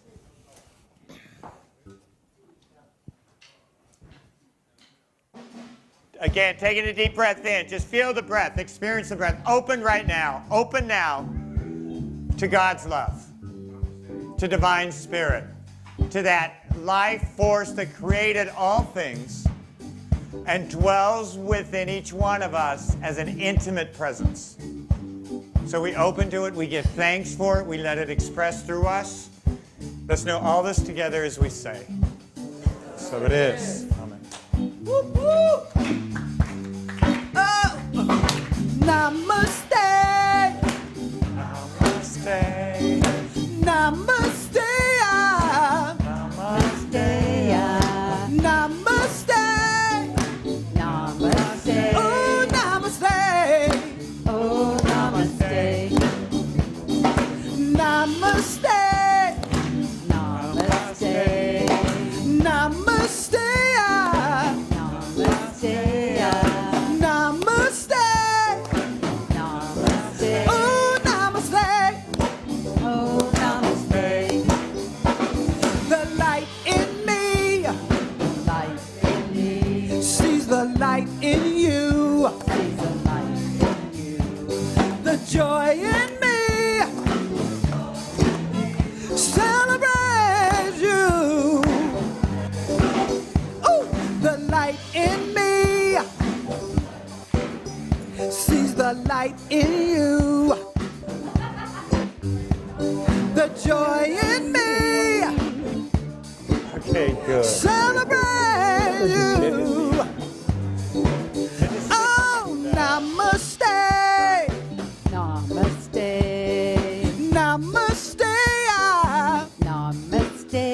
Again, taking a deep breath in. Just feel the breath. Experience the breath. Open right now. Open now to God's love, to divine spirit, to that life force that created all things and dwells within each one of us as an intimate presence. So we open to it. We give thanks for it. We let it express through us. Let's know all this together as we say. So it is. Amen. Whoop, whoop. Oh. Namaste. Namaste. Namaste. Namaste. Namaste. Namaste. Oh, namaste. Oh, namaste. Namaste. Namaste. Namaste. Namaste. Namaste. Oh, namaste. Oh, namaste. The light in me. Light in me. Sees the light in you. Sees the light in you. The joy in me. Celebrate you. Oh, the light in me. Sees the light in you. The joy in me. Okay, good. Celebrate you. Oh, namaste. Namaste. Namaste. Namaste.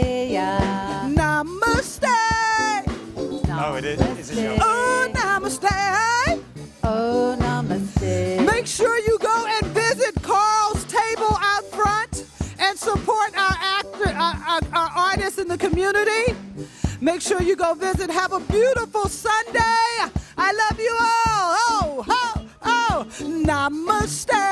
Namaste. Oh, it is. Is it Oh, namaste. Oh, namaste. Make sure you go and visit Carl's table out front and support our artists in the community. Make sure you go visit. Have a beautiful Sunday. I love you all. Oh, oh, oh. Namaste.